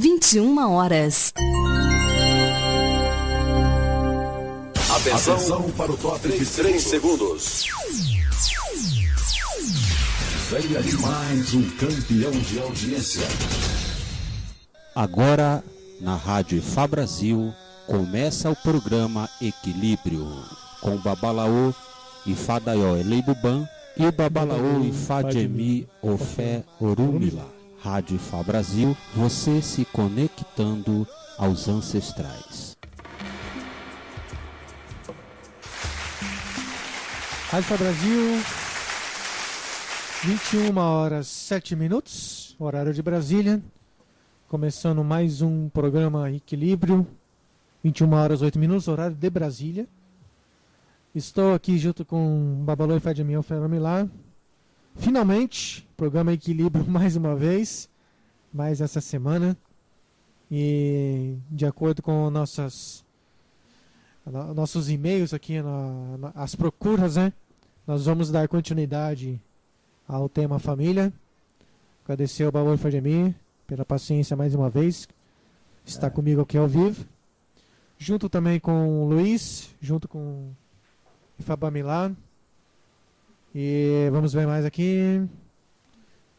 21 horas. Atenção para o top de 3 segundos. Venha de mais um campeão de audiência. Agora, na Rádio Ifá Brasil, começa o programa Equilíbrio, com o Babalaô Ifá Daió Eleibuban e o Babalaô Ifá Jemi Ofé Orumila. Rádio Ifá Brasil, você se conectando aos ancestrais. Rádio Ifá Brasil, 21 horas 7 minutos, horário de Brasília. Começando mais um programa Equilíbrio, 21 horas 8 minutos, horário de Brasília. Estou aqui junto com o Babalaô Ifá Jemi Ofé Orumila. Finalmente, programa Equilíbrio mais uma vez, mais essa semana. E de acordo com nossos e-mails aqui, as procuras, né? Nós vamos dar continuidade ao tema família. Agradecer ao Babalaô Ifá Jemi pela paciência mais uma vez. Está comigo aqui ao vivo. Junto também com o Luiz, junto com o Ifá Bamilá. E vamos ver mais aqui.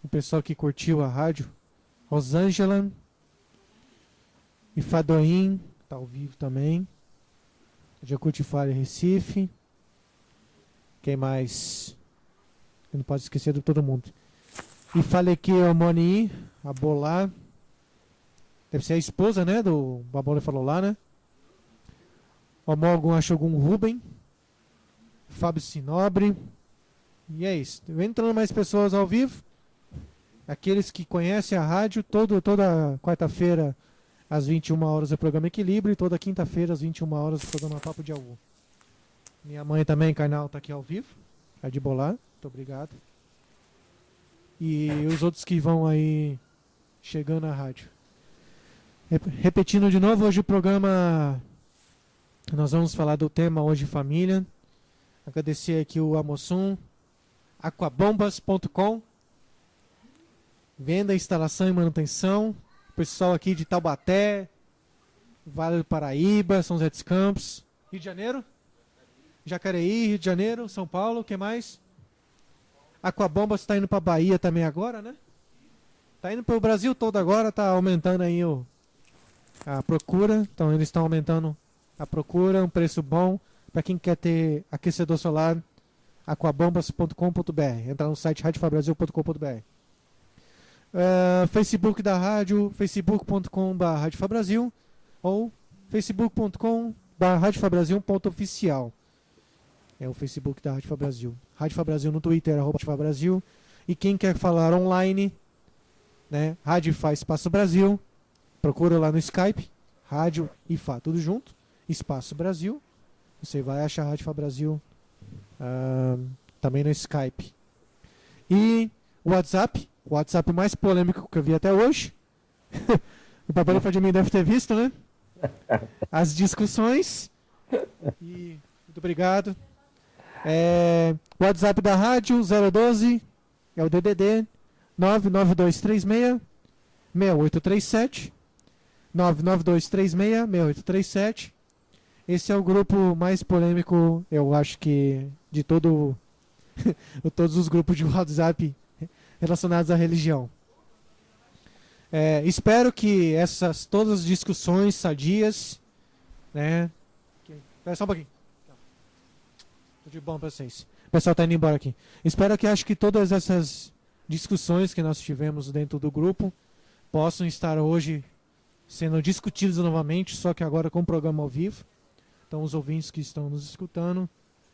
O pessoal que curtiu a rádio. Rosângela. Ifá Doim, está ao vivo também. Jacutifário Recife. Quem mais? Eu não posso esquecer de todo mundo. Ifá Leque Omoni, a Bolá. Deve ser a esposa, né? Do Babalaô falou lá, né? Omogun Achogun Ruben. Fábio Sinobre. E é isso. Entrando mais pessoas ao vivo. Aqueles que conhecem a rádio, toda quarta-feira às 21 horas o programa Equilíbrio e toda quinta-feira às 21 horas o programa Papo de Algu. Minha mãe também, Karnal, está aqui ao vivo. É de Bolar. Muito obrigado. E os outros que vão aí chegando à rádio. Repetindo de novo, hoje o programa nós vamos falar do tema hoje família. Agradecer aqui o Amossum. Aquabombas.com, venda, instalação e manutenção. Pessoal aqui de Taubaté, Vale do Paraíba, São José dos Campos, Rio de Janeiro, Jacareí, Rio de Janeiro, São Paulo, o que mais? Aquabombas está indo para Bahia também agora, né? Está indo para o Brasil todo agora, está aumentando aí a procura. Então eles estão aumentando a procura, um preço bom para quem quer ter aquecedor solar. Aquabombas.com.br. Entrar no site radiofabrasil.com.br. Facebook da rádio, facebook.com/radiofabrasil ou facebook.com/radiofabrasil.oficial. É o Facebook da Rádio Ifá Brasil. Rádio Ifá Brasil no Twitter, @Rádio Ifá Brasil. E quem quer falar online, né? Rádio Ifá Espaço Brasil. Procura lá no Skype, Rádio Ifá, tudo junto, Espaço Brasil. Você vai achar Rádio Ifá Brasil. Também no Skype. E o WhatsApp mais polêmico que eu vi até hoje. O Babalaô Ifá Jemi deve ter visto, né? As discussões. E muito obrigado. O WhatsApp da rádio 012 é o DDD 99236 6837 99236 6837. Esse é o grupo mais polêmico, eu acho que de todos os grupos de WhatsApp relacionados à religião. Espero que todas as discussões sadias, né? Espera só um pouquinho. Tudo de bom para vocês. O pessoal está indo embora aqui. Acho que todas essas discussões que nós tivemos dentro do grupo possam estar hoje sendo discutidas novamente, só que agora com o programa ao vivo. Então os ouvintes que estão nos escutando,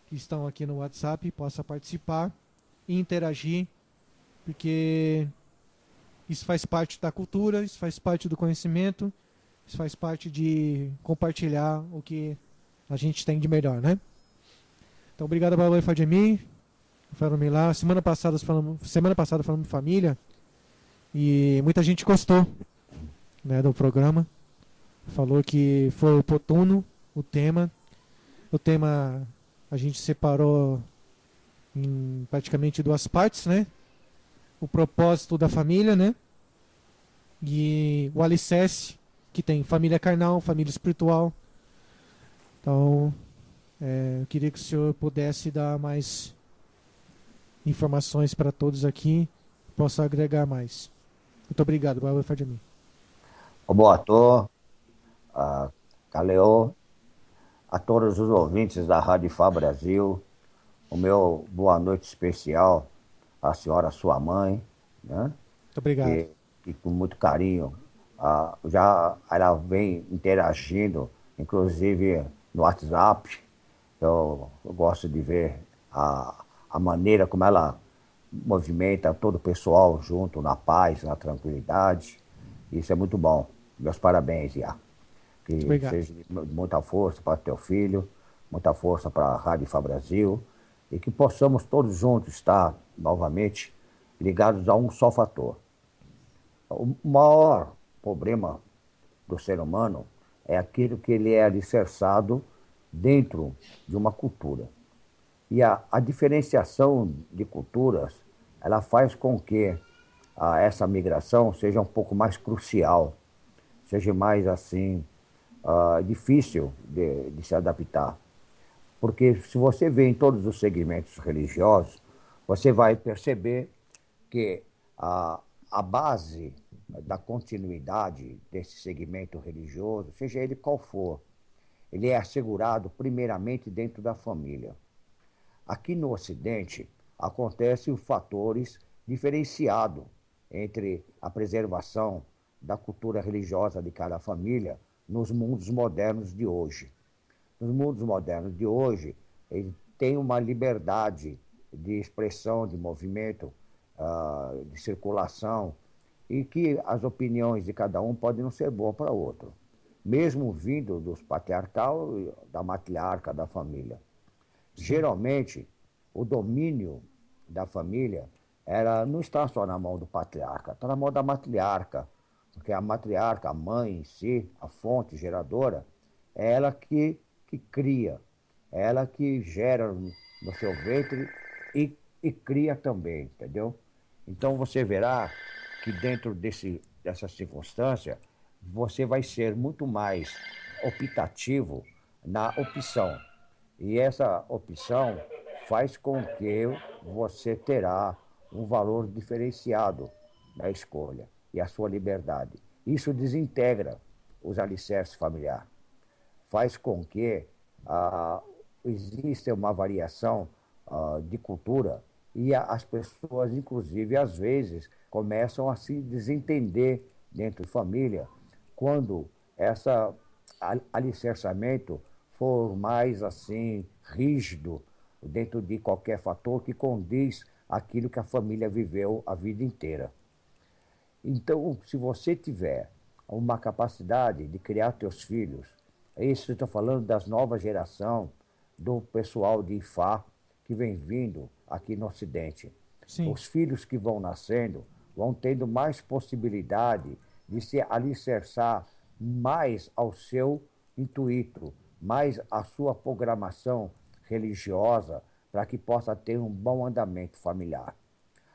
que estão aqui no WhatsApp, possam participar e interagir, porque isso faz parte da cultura, isso faz parte do conhecimento, isso faz parte de compartilhar o que a gente tem de melhor, né? Então obrigado ao Babalaô Ifá Jemi, Farumilá. Semana passada falamos família e muita gente gostou, né, do programa. Falou que foi oportuno o tema. O tema a gente separou em praticamente duas partes, né? O propósito da família, né? e o alicerce que tem família carnal, família espiritual. Então, eu queria que o senhor pudesse dar mais informações para todos aqui, possa agregar mais. Muito obrigado, Baba Fadimi. Boa tarde, a Caleo, a todos os ouvintes da Rádio Fá Brasil, o meu boa noite especial à senhora, sua mãe, né? Muito obrigado. Que com muito carinho, já ela vem interagindo, inclusive no WhatsApp. Eu gosto de ver a maneira como ela movimenta todo o pessoal junto, na paz, na tranquilidade. Isso é muito bom. Meus parabéns, Iá. Que Obrigado. seja de muita força para teu filho, muita força para a Rádio Fá Brasil, e que possamos todos juntos estar novamente ligados a um só fator. O maior problema do ser humano é aquilo que ele é alicerçado dentro de uma cultura. E a diferenciação de culturas, ela faz com que essa migração seja um pouco mais crucial, seja mais assim, difícil de se adaptar. Porque se você vê em todos os segmentos religiosos, você vai perceber que a base da continuidade desse segmento religioso, seja ele qual for, ele é assegurado primeiramente dentro da família. Aqui no Ocidente, acontecem fatores diferenciados entre a preservação da cultura religiosa de cada família nos mundos modernos de hoje. Nos mundos modernos de hoje, ele tem uma liberdade de expressão, de movimento, de circulação, e que as opiniões de cada um podem não ser boas para outro, mesmo vindo dos patriarcal, da matriarca da família. Geralmente, o domínio da família não está só na mão do patriarca, está na mão da matriarca, porque a matriarca, a mãe em si, a fonte geradora, é ela que cria, é ela que gera no seu ventre e cria também, entendeu? Então você verá que dentro dessa circunstância, você vai ser muito mais optativo na opção. E essa opção faz com que você terá um valor diferenciado na escolha e a sua liberdade. Isso desintegra os alicerces familiares. Faz com que exista uma variação de cultura e as pessoas, inclusive, às vezes, começam a se desentender dentro de família quando esse alicerçamento for mais assim rígido dentro de qualquer fator que condiz aquilo que a família viveu a vida inteira. Então, se você tiver uma capacidade de criar teus filhos, isso eu estou falando das novas gerações, do pessoal de Ifá que vem vindo aqui no Ocidente. Sim. Os filhos que vão nascendo vão tendo mais possibilidade de se alicerçar mais ao seu intuito, mais à sua programação religiosa, para que possa ter um bom andamento familiar.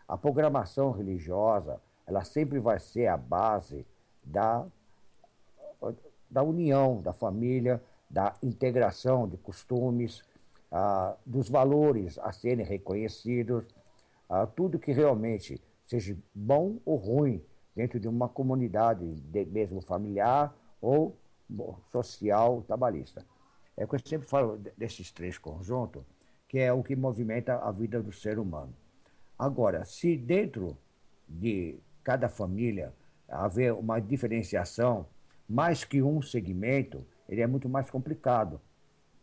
A programação religiosa, ela sempre vai ser a base da união da família, da integração de costumes, dos valores a serem reconhecidos, tudo que realmente seja bom ou ruim dentro de uma comunidade, mesmo familiar ou social, trabalhista. É o que eu sempre falo desses três conjuntos, que é o que movimenta a vida do ser humano. Agora, se dentro de cada família haver uma diferenciação, mais que um segmento, ele é muito mais complicado.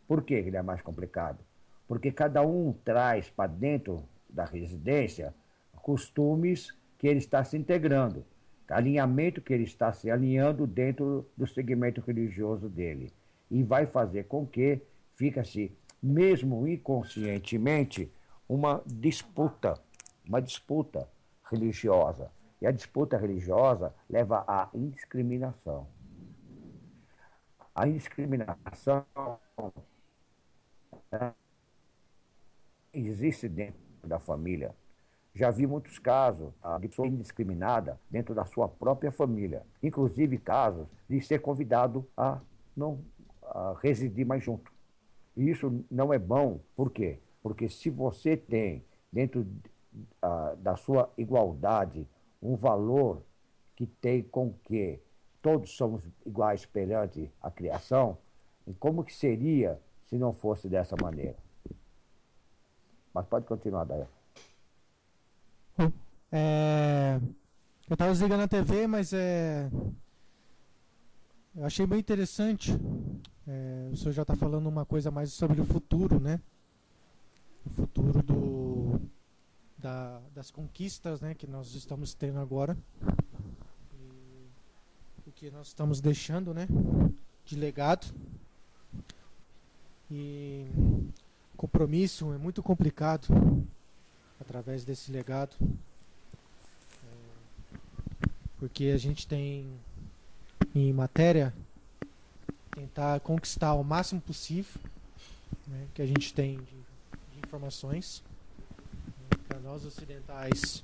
Por que ele é mais complicado? Porque cada um traz para dentro da residência costumes que ele está se integrando, alinhamento que ele está se alinhando dentro do segmento religioso dele. E vai fazer com que fique-se, mesmo inconscientemente, uma disputa religiosa. E a disputa religiosa leva à indiscriminação. A indiscriminação existe dentro da família Já vi muitos casos de pessoa indiscriminada dentro da sua própria família. Inclusive casos de ser convidado a não residir mais junto. E isso não é bom. Por quê? Porque se você tem dentro da sua igualdade um valor que tem com que todos somos iguais perante a criação, e como que seria se não fosse dessa maneira? Mas pode continuar, Daí. Eu estava desligando a TV, mas eu achei bem interessante. O senhor já está falando uma coisa mais sobre o futuro, né? O futuro das conquistas, né, que nós estamos tendo agora. E o que nós estamos deixando, né, de legado. E compromisso é muito complicado através desse legado. Porque a gente tem em matéria tentar conquistar o máximo possível, né, que a gente tem de informações. Para nós ocidentais,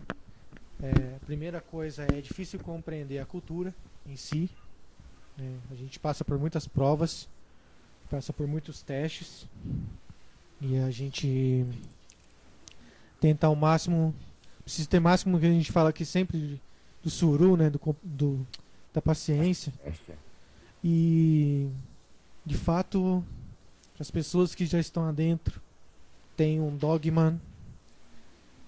a primeira coisa é difícil compreender a cultura em si. A gente passa por muitas provas, passa por muitos testes, e a gente tenta ao máximo, precisa ter máximo que a gente fala aqui sempre do suru, né, da paciência. E de fato, as pessoas que já estão adentro têm um dogma,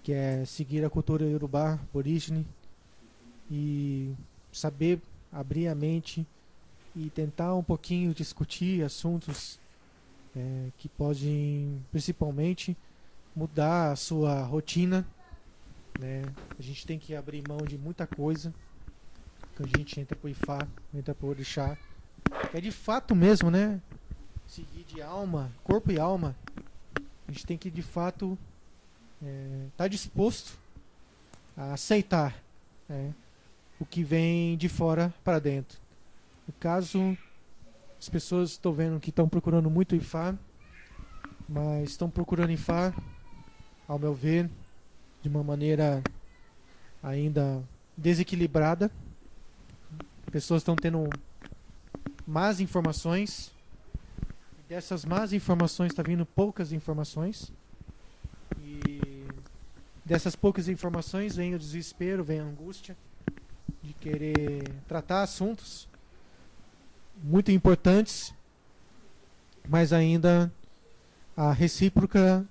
que é seguir a cultura iorubá, aborígene, e saber abrir a mente e tentar um pouquinho discutir assuntos que podem principalmente mudar a sua rotina, né? A gente tem que abrir mão de muita coisa quando a gente entra pro Ifá, entra pro Orixá, que é de fato mesmo, né? Seguir de alma, corpo e alma. A gente tem que de fato tá disposto a aceitar, o que vem de fora para dentro. No caso, as pessoas estão vendo que estão procurando muito Ifá, mas estão procurando Ifá, ao meu ver, de uma maneira ainda desequilibrada. Pessoas estão tendo más informações, e dessas más informações está vindo poucas informações. E dessas poucas informações vem o desespero, vem a angústia de querer tratar assuntos muito importantes, mas ainda a recíproca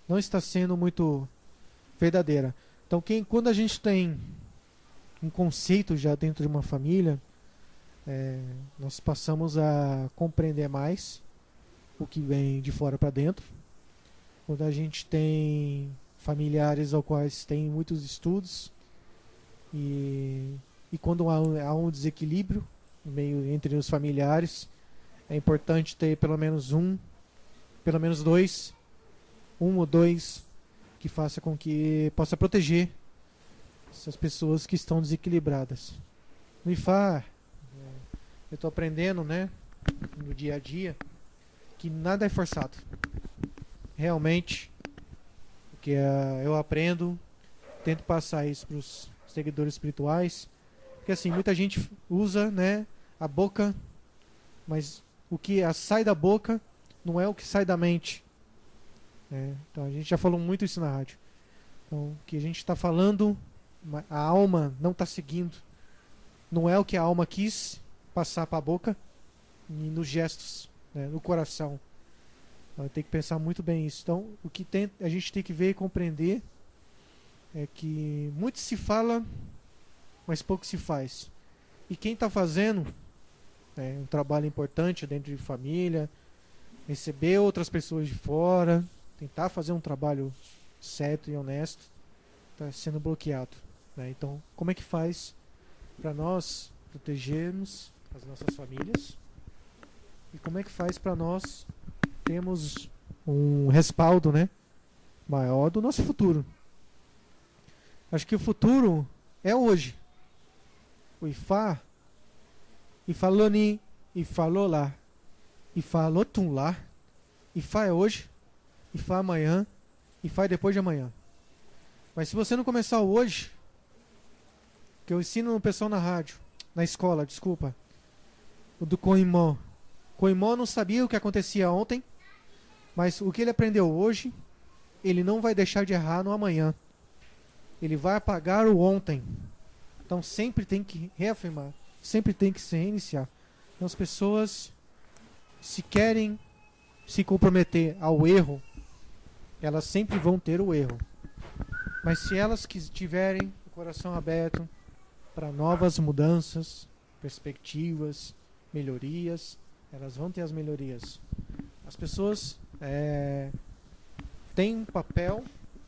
não está sendo muito verdadeira. Então, quando a gente tem um conceito já dentro de uma família, nós passamos a compreender mais o que vem de fora para dentro. Quando a gente tem familiares aos quais tem muitos estudos, e quando há um desequilíbrio meio entre os familiares, é importante ter pelo menos dois, um ou dois, que faça com que possa proteger essas pessoas que estão desequilibradas. No Ifá, eu estou aprendendo, né, no dia a dia, que nada é forçado. Realmente, o que eu aprendo, tento passar isso para os seguidores espirituais, porque assim, muita gente usa, né, a boca, mas o que sai da boca não é o que sai da mente. Então a gente já falou muito isso na rádio. Então, o que a gente está falando, a alma não está seguindo. Não é o que a alma quis passar para a boca e nos gestos, né, no coração. Então, tem que pensar muito bem isso. Então, o que a gente tem que ver e compreender é que muito se fala, mas pouco se faz. E quem está fazendo um trabalho importante dentro de família, receber outras pessoas de fora, tentar fazer um trabalho certo e honesto, está sendo bloqueado, né? Então, como é que faz para nós protegermos as nossas famílias? E como é que faz para nós termos um respaldo, né, maior do nosso futuro? Acho que o futuro é hoje. O Ifá, e falou ni, e falou lá, e falou tum lá. Ifá é hoje, Ifá amanhã, Ifá é depois de amanhã. Mas se você não começar hoje, que eu ensino no pessoal na rádio, na escola, desculpa, o do Coimó. Coimó não sabia o que acontecia ontem, mas o que ele aprendeu hoje, ele não vai deixar de errar no amanhã. Ele vai apagar o ontem. Então sempre tem que reafirmar, sempre tem que se reiniciar. Então as pessoas, se querem se comprometer ao erro, elas sempre vão ter o erro. Mas se elas tiverem o coração aberto para novas mudanças, perspectivas, melhorias, elas vão ter as melhorias. As pessoas têm um papel,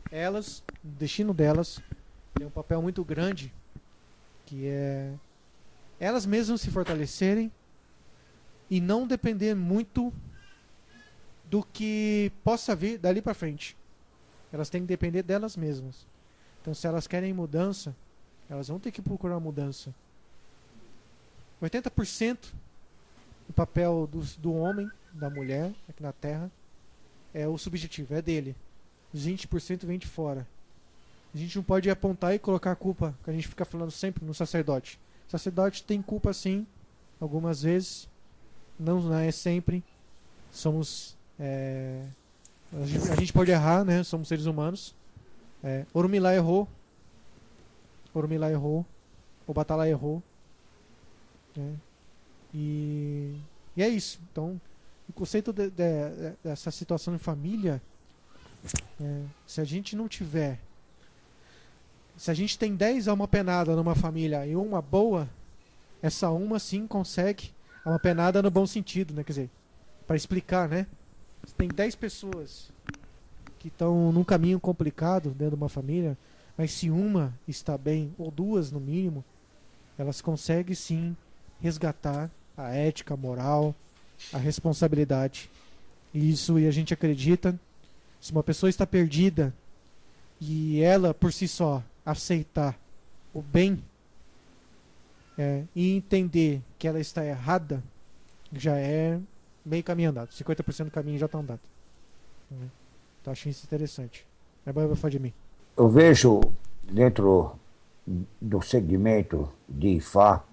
elas, o destino delas, tem um papel muito grande, que é elas mesmas se fortalecerem e não depender muito do que possa vir dali para frente. Elas têm que depender delas mesmas. Então, se elas querem mudança, elas vão ter que procurar mudança. 80% do papel do homem, da mulher, aqui na Terra, é o subjetivo, é dele. Os 20% vem de fora. A gente não pode apontar e colocar a culpa, que a gente fica falando sempre, no sacerdote. O sacerdote tem culpa sim, algumas vezes, não é sempre. Somos... a gente pode errar, né? Somos seres humanos. Orumilá errou. O Batalá errou. Né? E é isso. Então, o conceito dessa situação em família, se a gente não tiver... Se a gente tem 10 alma penada numa família e uma boa, essa uma sim consegue alma penada no bom sentido, né? Quer dizer, para explicar, né? Se tem 10 pessoas que estão num caminho complicado dentro de uma família, mas se uma está bem, ou duas no mínimo, elas conseguem sim resgatar a ética, a moral, a responsabilidade. E a gente acredita, se uma pessoa está perdida e ela por si só aceitar o bem e entender que ela está errada, já é meio caminho andado. 50% do caminho já está andado. Então acho isso interessante. Vai falar de mim. Eu vejo dentro do segmento de Ifá,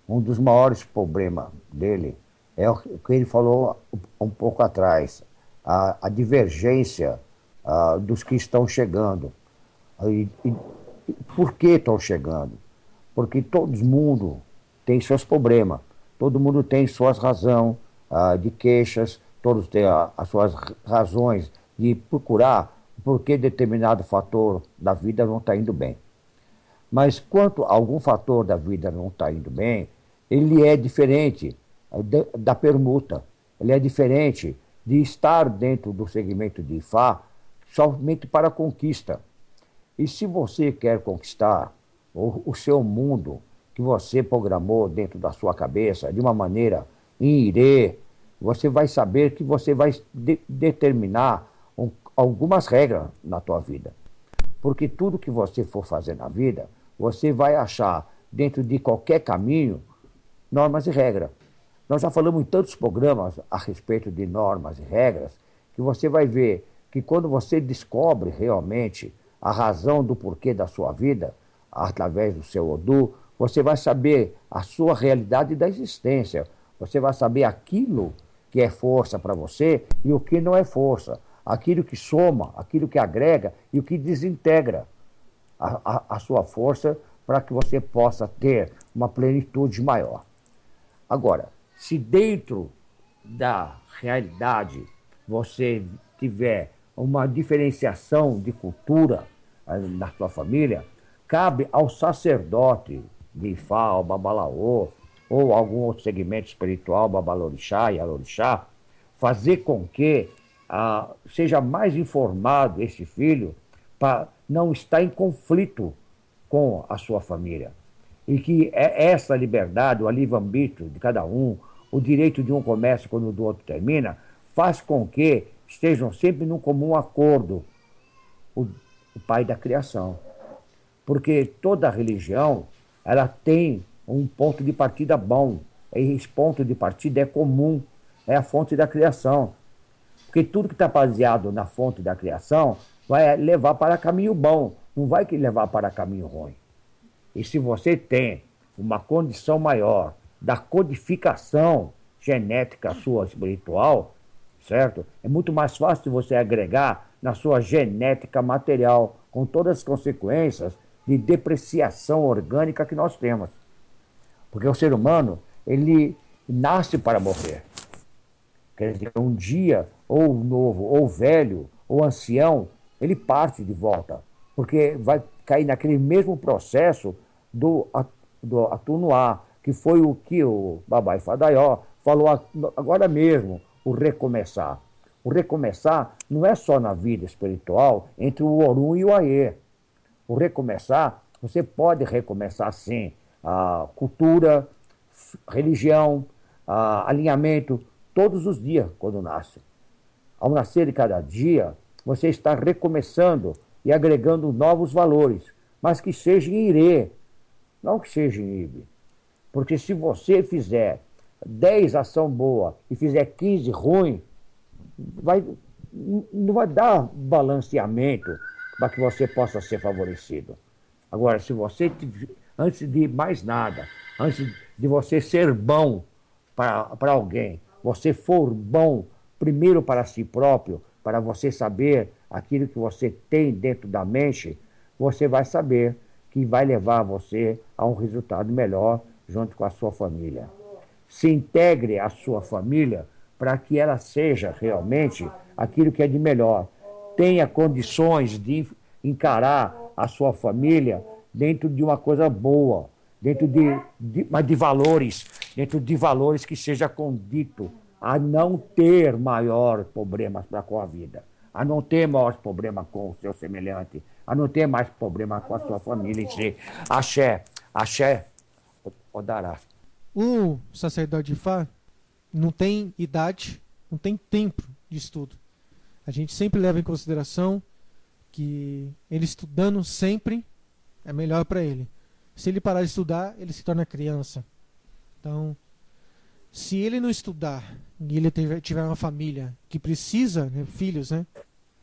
um dos maiores problemas dele é o que ele falou um pouco atrás, a divergência dos que estão chegando. E por que estão chegando? Porque todo mundo tem seus problemas, todo mundo tem suas razões de queixas, todos têm as suas razões de procurar por que determinado fator da vida não está indo bem. Mas quando algum fator da vida não está indo bem, ele é diferente da permuta, ele é diferente de estar dentro do segmento de Ifá somente para a conquista. E se você quer conquistar o seu mundo que você programou dentro da sua cabeça de uma maneira em Irê, você vai saber que você vai determinar algumas regras na tua vida. Porque tudo que você for fazer na vida, você vai achar dentro de qualquer caminho normas e regras. Nós já falamos em tantos programas a respeito de normas e regras, que você vai ver que quando você descobre realmente a razão do porquê da sua vida, através do seu Odu, você vai saber a sua realidade da existência. Você vai saber aquilo que é força para você e o que não é força. Aquilo que soma, aquilo que agrega e o que desintegra a sua força para que você possa ter uma plenitude maior. Agora, se dentro da realidade você tiver uma diferenciação de cultura na sua família, cabe ao sacerdote de Ifá, ao Babalaô, ou algum outro segmento espiritual, Babalorixá e Alorixá, fazer com que seja mais informado esse filho para não estar em conflito com a sua família. E que essa liberdade, o livre-arbítrio de cada um, o direito de um começa quando o do outro termina, faz com que estejam sempre num comum acordo o pai da criação. Porque toda religião, ela tem um ponto de partida bom. E esse ponto de partida é comum, é a fonte da criação. Porque tudo que está baseado na fonte da criação vai levar para caminho bom. não vai te levar para caminho ruim. E se você tem uma condição maior da codificação genética sua espiritual, certo? É muito mais fácil você agregar na sua genética material, com todas as consequências de depreciação orgânica que nós temos. Porque o ser humano, ele nasce para morrer. Quer dizer, um dia, ou novo, ou velho, ou ancião, ele parte de volta. Porque vai cair naquele mesmo processo do atenuar, que foi o que o Baba Ifadaió falou agora mesmo, o recomeçar. O recomeçar não é só na vida espiritual, entre o Orum e o Aê. O recomeçar, você pode recomeçar sim, a cultura, religião, alinhamento, todos os dias quando nasce. Ao nascer de cada dia, você está recomeçando e agregando novos valores, mas que seja em Irê, não que seja em Ibe. Porque se você fizer 10 ação boa e fizer 15 ruim, não vai dar balanceamento para que você possa ser favorecido. Agora, se você, antes de mais nada, antes de você ser bom para alguém, você for bom primeiro para si próprio, para você saber aquilo que você tem dentro da mente, você vai saber que vai levar você a um resultado melhor junto com a sua família. Se integre à sua família para que ela seja realmente aquilo que é de melhor. Tenha condições de encarar a sua família dentro de uma coisa boa, dentro de valores, dentro de valores que seja condito a não ter maior problemas com a vida, a não ter maior problema com o seu semelhante, a não ter mais problema com a sua família em si. Axé, axé, Odará. O sacerdote de Ifá não tem idade, não tem tempo de estudo. A gente sempre leva em consideração que ele estudando sempre é melhor para ele. Se ele parar de estudar, ele se torna criança. Então, se ele não estudar e ele tiver uma família que precisa, né, filhos, né,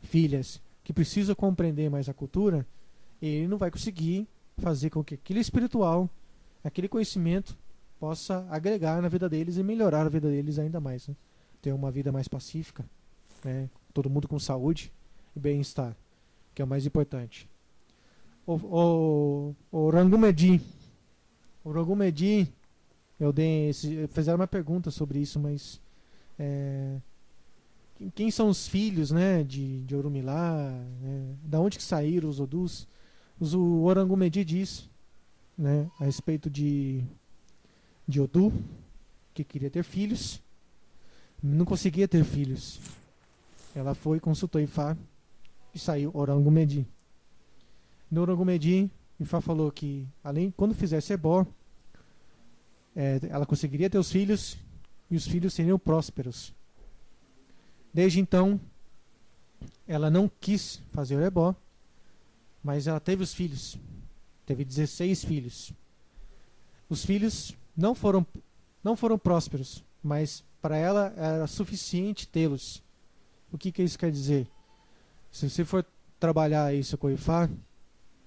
filhas, que precisa compreender mais a cultura, ele não vai conseguir fazer com que aquele espiritual, aquele conhecimento, possa agregar na vida deles e melhorar a vida deles ainda mais. Né? Ter uma vida mais pacífica, né? Todo mundo com saúde e bem-estar, que é o mais importante. O Rangumedi, fizeram uma pergunta sobre isso, mas quem são os filhos, né, de Orumilá, né, da onde que saíram os Odus? O Orangumedi diz, né, a respeito de Odu, que queria ter filhos, não conseguia ter filhos. Ela foi, consultou Ifá e saiu Orangumedi. No Orangumedi, Ifá falou que, quando fizesse ebó, ela conseguiria ter os filhos e os filhos seriam prósperos. Desde então, ela não quis fazer o ebó, mas ela teve os filhos. Teve 16 filhos. Os filhos não foram prósperos, mas para ela era suficiente tê-los. O que isso quer dizer? Se você for trabalhar isso com o Ifá,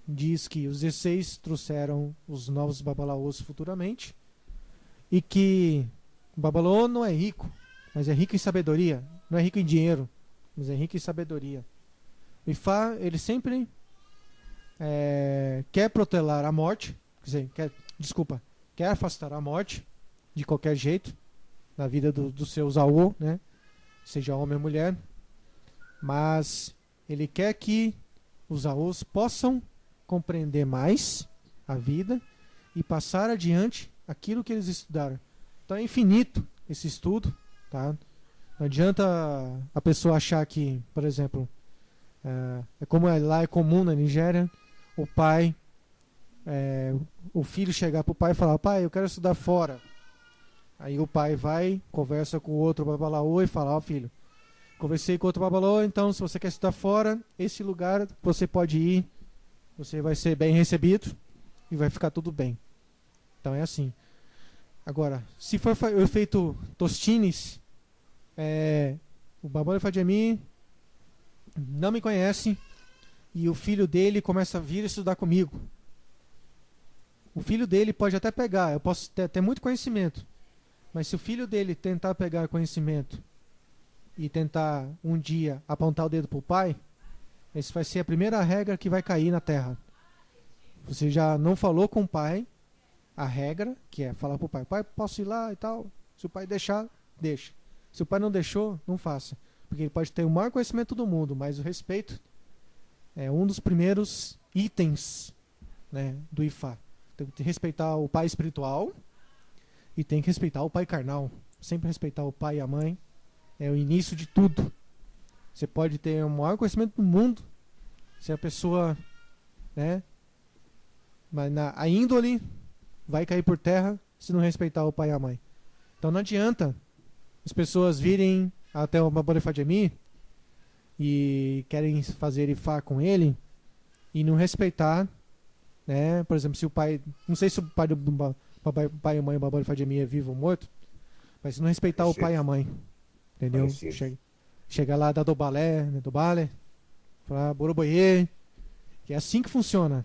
diz que os 16 trouxeram os novos babalaôs futuramente e que o babalaô não é rico, mas é rico em sabedoria. Não é rico em dinheiro, mas é rico em sabedoria. O Ifá, ele sempre quer protelar a morte, quer afastar a morte de qualquer jeito na vida dos seus aô, né? Seja homem ou mulher, mas ele quer que os aôs possam compreender mais a vida e passar adiante aquilo que eles estudaram. Então é infinito esse estudo, tá? Não adianta a pessoa achar que, por exemplo, como lá é comum na Nigéria, o filho chegar para o pai e falar: pai, eu quero estudar fora. Aí o pai vai, conversa com o outro babalaô e fala: ó, filho, conversei com outro babalaô, então se você quer estudar fora, esse lugar você pode ir, você vai ser bem recebido e vai ficar tudo bem. Então é assim. Agora, se for o efeito Tostines, o Babala Ifá Jami não me conhece, e o filho dele começa a vir estudar comigo. O filho dele pode até pegar, eu posso ter muito conhecimento, mas se o filho dele tentar pegar conhecimento e tentar um dia apontar o dedo para o pai, essa vai ser a primeira regra que vai cair na terra. Você já não falou com o pai a regra, que é falar para o pai: pai, posso ir lá e tal? Se o pai deixar, deixa. Se o pai não deixou, não faça. Porque ele pode ter o maior conhecimento do mundo, mas o respeito é um dos primeiros itens, né, do Ifá. Tem que respeitar o pai espiritual e tem que respeitar o pai carnal. Sempre respeitar o pai e a mãe. É o início de tudo. Você pode ter o maior conhecimento do mundo, se a pessoa, né, mas a índole vai cair por terra se não respeitar o pai e a mãe. Então não adianta as pessoas virem até o Babal Ifá-Jemi e querem fazer Ifá com ele e não respeitar, né? Por exemplo, se o pai, não sei se o pai pai e mãe do Babal Ifá-Jemi é vivo ou morto, mas se não respeitar o pai e a mãe, entendeu? Chega lá, dá do balé, né, do balé, falar boroboiê, que é assim que funciona.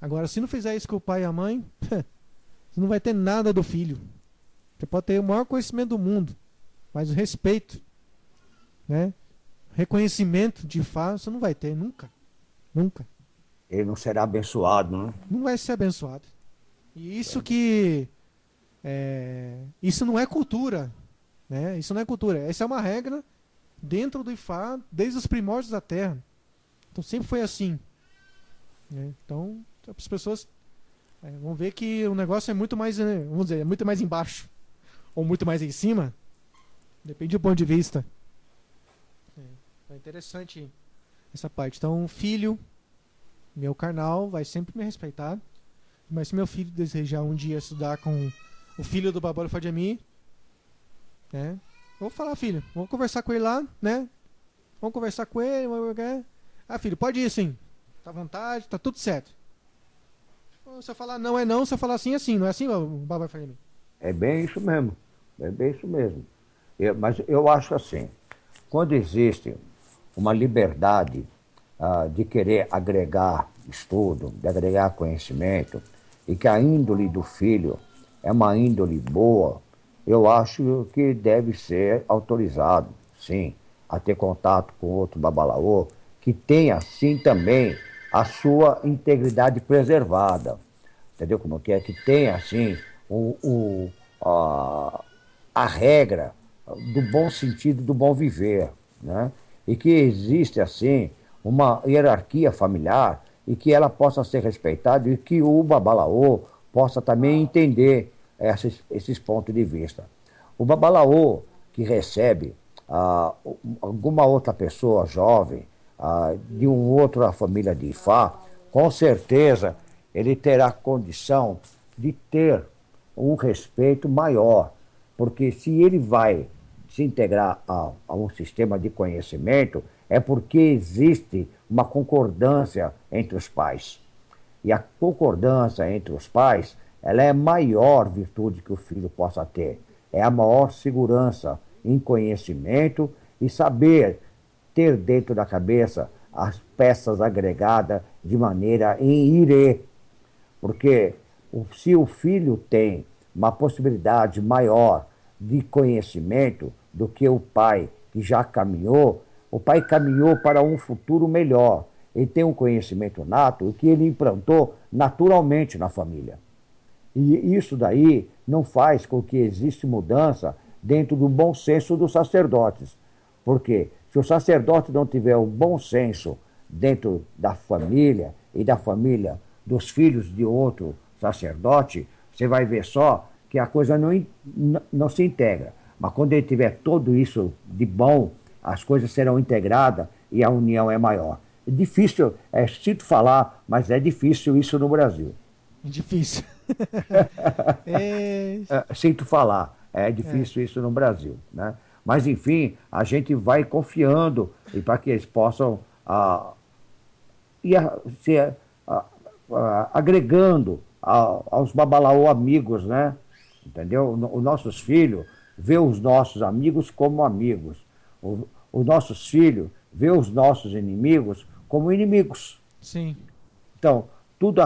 Agora, se não fizer isso com o pai e a mãe, você não vai ter nada do filho. Você pode ter o maior conhecimento do mundo, mas o respeito, né, reconhecimento de Ifá, você não vai ter nunca. Nunca. Ele não será abençoado, né? Não vai ser abençoado. E isso que... isso não é cultura, né? Isso não é cultura. Essa é uma regra dentro do Ifá desde os primórdios da Terra. Então sempre foi assim, né? Então as pessoas vão ver que o negócio é muito mais, vamos dizer, é muito mais embaixo ou muito mais em cima. Depende do ponto de vista. É interessante essa parte. Então, filho, meu carnal, vai sempre me respeitar. Mas se meu filho desejar um dia estudar com o filho do Babal Ifá-Jemi, né? Vou falar: filho, vamos conversar com ele lá, né? Vamos conversar com ele. Ah, filho, pode ir sim. Tá à vontade, tá tudo certo. Se eu falar não é não, se eu falar sim é sim. Não é assim, o Babal Ifá-Jemi? É bem isso mesmo. É bem isso mesmo. Mas eu acho assim, quando existe uma liberdade de querer agregar estudo, de agregar conhecimento, e que a índole do filho é uma índole boa, eu acho que deve ser autorizado, sim, a ter contato com outro babalaô, que tenha, sim, também a sua integridade preservada. Entendeu como que é? Que tenha, assim, a regra do bom sentido, do bom viver, né? E que existe, assim, uma hierarquia familiar e que ela possa ser respeitada e que o babalaô possa também entender esses pontos de vista. O babalaô que recebe alguma outra pessoa jovem de uma outra família de Ifá, com certeza ele terá condição de ter um respeito maior, porque se ele vai se integrar a um sistema de conhecimento, é porque existe uma concordância entre os pais. E a concordância entre os pais, ela é a maior virtude que o filho possa ter. É a maior segurança em conhecimento e saber ter dentro da cabeça as peças agregadas de maneira em irê. Porque se o filho tem uma possibilidade maior de conhecimento do que o pai que já caminhou, o pai caminhou para um futuro melhor. Ele tem um conhecimento nato que ele implantou naturalmente na família. E isso daí não faz com que exista mudança dentro do bom senso dos sacerdotes. Porque se o sacerdote não tiver o bom senso dentro da família e da família dos filhos de outro sacerdote, você vai ver só que a coisa não se integra. Mas quando ele tiver tudo isso de bom, as coisas serão integradas e a união é maior. É difícil, sinto falar, mas é difícil isso no Brasil. Difícil. Sinto falar, é difícil isso no Brasil, né? Mas, enfim, a gente vai confiando e para que eles possam se agregando aos babalaô amigos, né? Entendeu? Os nossos filhos vê os nossos amigos como amigos. Os nossos filhos vê os nossos inimigos como inimigos. Sim. Então, tudo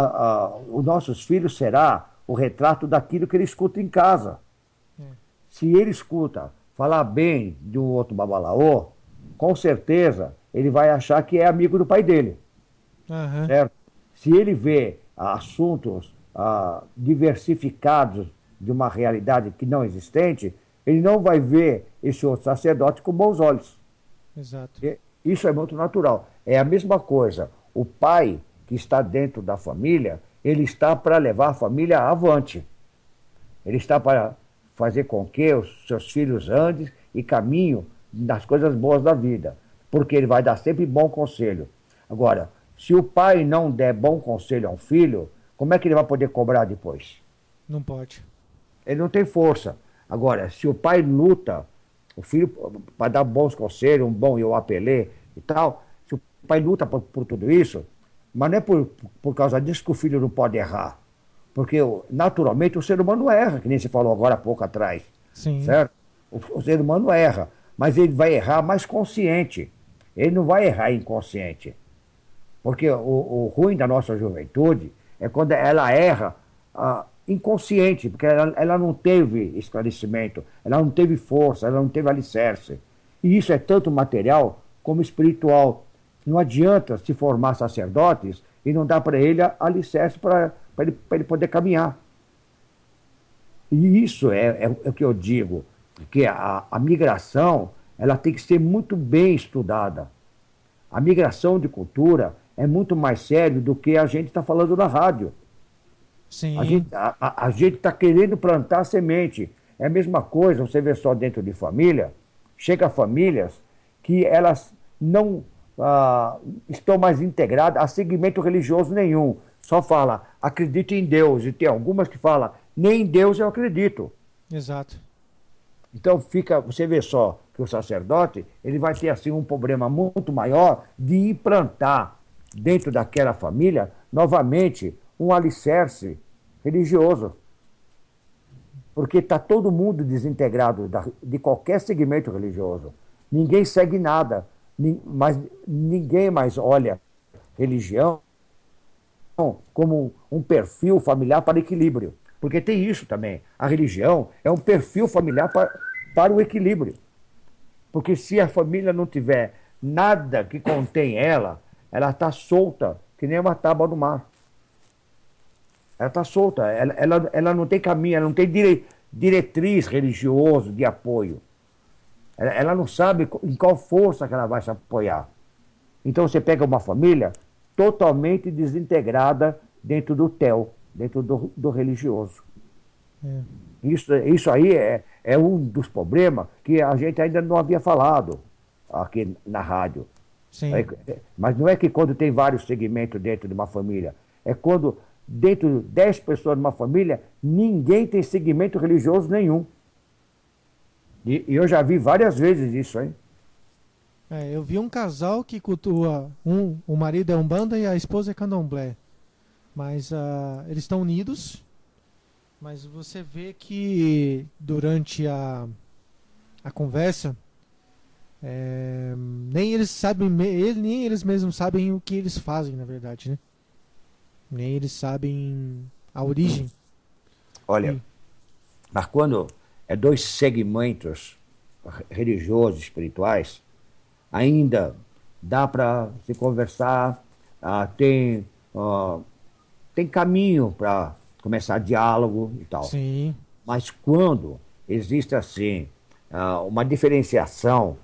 os nossos filhos será o retrato daquilo que ele escuta em casa. Se ele escuta falar bem de um outro babalaô, com certeza ele vai achar que é amigo do pai dele, Aham. certo? Se ele vê assuntos diversificados de uma realidade que não existente, ele não vai ver esse outro sacerdote com bons olhos. Exato. Isso é muito natural. É a mesma coisa. O pai que está dentro da família, ele está para levar a família avante. Ele está para fazer com que os seus filhos andem e caminhem nas coisas boas da vida. Porque ele vai dar sempre bom conselho. Agora, se o pai não der bom conselho a um filho, como é que ele vai poder cobrar depois? Não pode. Ele não tem força. Agora, se o pai luta, o filho, para dar bons conselhos, um bom eu apelê e tal, se o pai luta por tudo isso, mas não é por causa disso que o filho não pode errar. Porque, naturalmente, o ser humano erra, que nem se falou agora há pouco atrás. Sim. Certo? O ser humano erra, mas ele vai errar mais consciente. Ele não vai errar inconsciente. Porque o ruim da nossa juventude é quando ela erra inconsciente, porque ela não teve esclarecimento, ela não teve força, ela não teve alicerce. E isso é tanto material como espiritual. Não adianta se formar sacerdotes e não dar para ele alicerce para ele poder caminhar. E isso é o que eu digo, que a migração ela tem que ser muito bem estudada. A migração de cultura é muito mais sério do que a gente está falando na rádio. Sim. A gente está querendo plantar semente. É a mesma coisa, você vê só dentro de família, chega famílias que elas não estão mais integradas a segmento religioso nenhum. Só fala, acredito em Deus. E tem algumas que falam, nem em Deus eu acredito. Exato. Então você vê só que o sacerdote ele vai ter assim um problema muito maior de implantar dentro daquela família novamente um alicerce religioso. Porque está todo mundo desintegrado de qualquer segmento religioso. Ninguém segue nada, mas ninguém mais olha religião como um perfil familiar para equilíbrio. Porque tem isso também. A religião é um perfil familiar para o equilíbrio. Porque se a família não tiver nada que contém ela está solta, que nem uma tábua no mar. Ela está solta, ela não tem caminho, ela não tem diretriz religioso de apoio. Ela não sabe em qual força que ela vai se apoiar. Então você pega uma família totalmente desintegrada dentro do TEL, dentro do religioso. É. Isso aí é um dos problemas que a gente ainda não havia falado aqui na rádio. Sim. Mas não é que quando tem vários segmentos dentro de uma família, é quando dentro de 10 pessoas de uma família, ninguém tem segmento religioso nenhum. E eu já vi várias vezes isso, hein? Eu vi um casal que cultua, o marido é umbanda e a esposa é candomblé. Mas eles estão unidos, mas você vê que durante a conversa, nem eles sabem, nem eles mesmos sabem o que eles fazem, na verdade, né? Nem eles sabem a origem. Olha, mas quando é dois segmentos religiosos, espirituais, ainda dá para se conversar, tem caminho para começar diálogo e tal. Sim. Mas quando existe assim uma diferenciação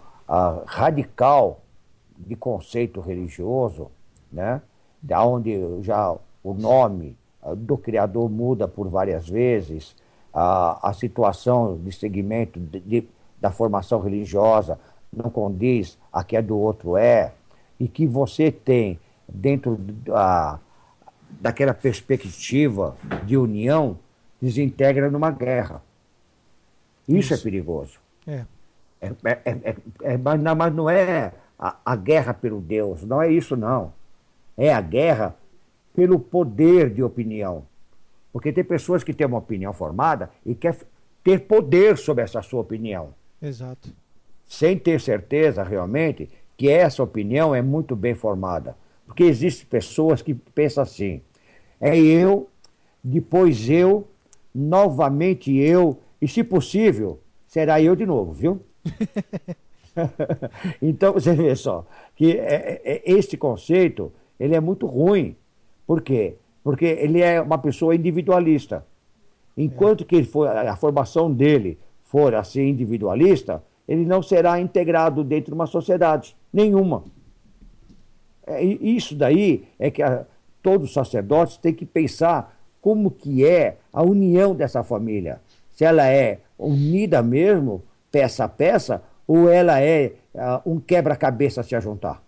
radical de conceito religioso, né, da onde já o nome do Criador muda por várias vezes, a situação de segmento da formação religiosa não condiz a que a do outro e que você tem dentro daquela perspectiva de união, desintegra numa guerra. Isso é perigoso. Mas não é a guerra pelo Deus, não é isso não. É a guerra pelo poder de opinião. Porque tem pessoas que têm uma opinião formada e quer ter poder sobre essa sua opinião. Exato. Sem ter certeza realmente que essa opinião é muito bem formada. Porque existem pessoas que pensam assim, é eu, depois eu, novamente eu, e se possível, será eu de novo, viu? Então, você vê só, que este conceito, ele é muito ruim. Por quê? Porque ele é uma pessoa individualista. Enquanto que a formação dele for assim individualista, ele não será integrado dentro de uma sociedade nenhuma. Isso daí é que todos os sacerdotes têm que pensar como que é a união dessa família. Se ela é unida mesmo, peça a peça, ou ela é um quebra-cabeça a se juntar.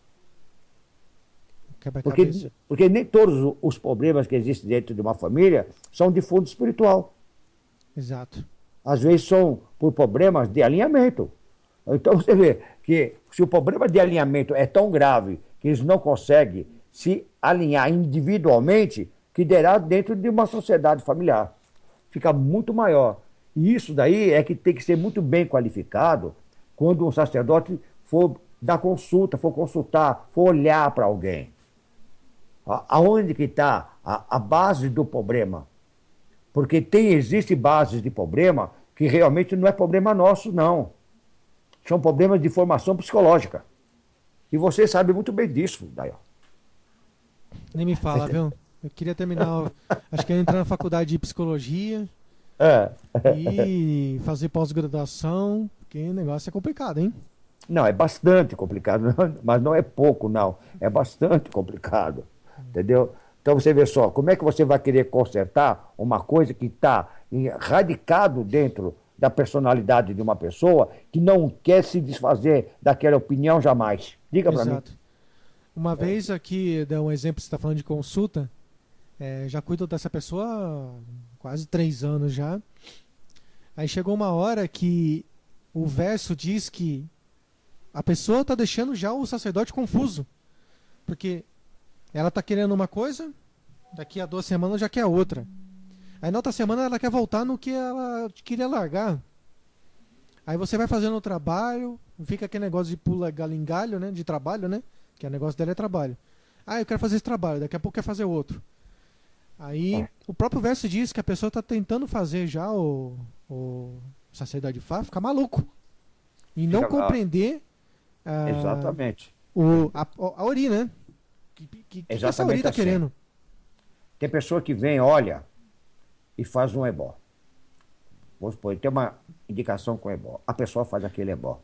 Porque nem todos os problemas que existem dentro de uma família são de fundo espiritual. Exato. Às vezes são por problemas de alinhamento. Então você vê que se o problema de alinhamento é tão grave que eles não conseguem se alinhar individualmente, que derá dentro de uma sociedade familiar. Fica muito maior. E isso daí é que tem que ser muito bem qualificado quando um sacerdote for dar consulta, for consultar, for olhar para alguém. Aonde que está a base do problema? Porque existe bases de problema que realmente não é problema nosso, não. São problemas de formação psicológica. E você sabe muito bem disso, Dayo. Nem me fala, viu? Eu queria terminar, acho que ia entrar na faculdade de psicologia e fazer pós-graduação, porque o negócio é complicado, hein? Não, é bastante complicado, mas não é pouco, não. É bastante complicado, entendeu? Então você vê só, como é que você vai querer consertar uma coisa que está radicado dentro da personalidade de uma pessoa que não quer se desfazer daquela opinião jamais? Diga para mim. Exato. Uma vez aqui, dá um exemplo, você está falando de consulta, já cuido dessa pessoa há quase 3 anos já. Aí chegou uma hora que o verso diz que a pessoa está deixando já o sacerdote confuso. Porque ela está querendo uma coisa, daqui a 2 semanas já quer outra. Aí na outra semana ela quer voltar no que ela queria largar. Aí você vai fazendo o trabalho, fica aquele negócio de pula galho em galho, né? De trabalho, né? Que o negócio dela é trabalho. Ah, eu quero fazer esse trabalho, daqui a pouco quer fazer outro. Aí o próprio verso diz que a pessoa está tentando fazer já o sacerdote de Fá ficar maluco. E não compreender exatamente. A Ori, né? Que essa Ori está assim. querendo? Tem pessoa que vem, olha, e faz um ebó. Vamos supor, tem uma indicação com ebó. A pessoa faz aquele ebó.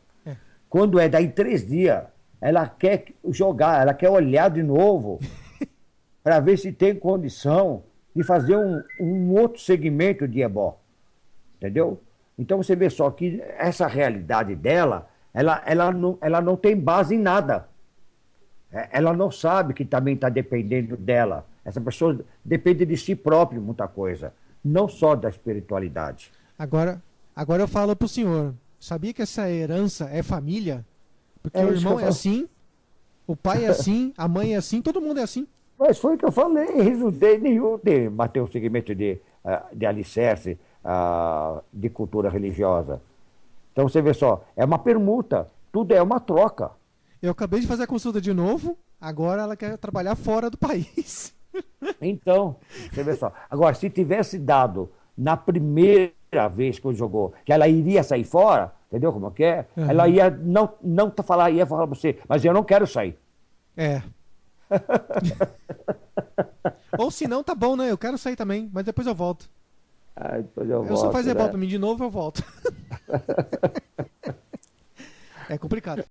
Quando é daí 3 dias, ela quer jogar, ela quer olhar de novo para ver se tem condição de fazer um outro segmento de ebó. Entendeu? Então você vê só que essa realidade dela, ela não tem base em nada. Ela não sabe que também está dependendo dela. Essa pessoa depende de si própria, muita coisa. Não só da espiritualidade. Agora eu falo pro senhor, sabia que essa herança é família? Porque o irmão é assim, o pai é assim, a mãe é assim, todo mundo é assim. Mas foi o que eu falei, resultei nenhum de manter um segmento de alicerce, de cultura religiosa. Então você vê só, é uma permuta, tudo é uma troca. Eu acabei de fazer a consulta de novo, agora ela quer trabalhar fora do país. Então, você vê só. Agora, se tivesse dado na primeira vez que jogou, que ela iria sair fora, entendeu como que é? Uhum. Ela ia ia falar pra você, mas eu não quero sair. Ou se não, tá bom, né? Eu quero sair também, mas depois eu volto. Depois eu volto, só fazer bola pra mim de novo, eu volto. É complicado.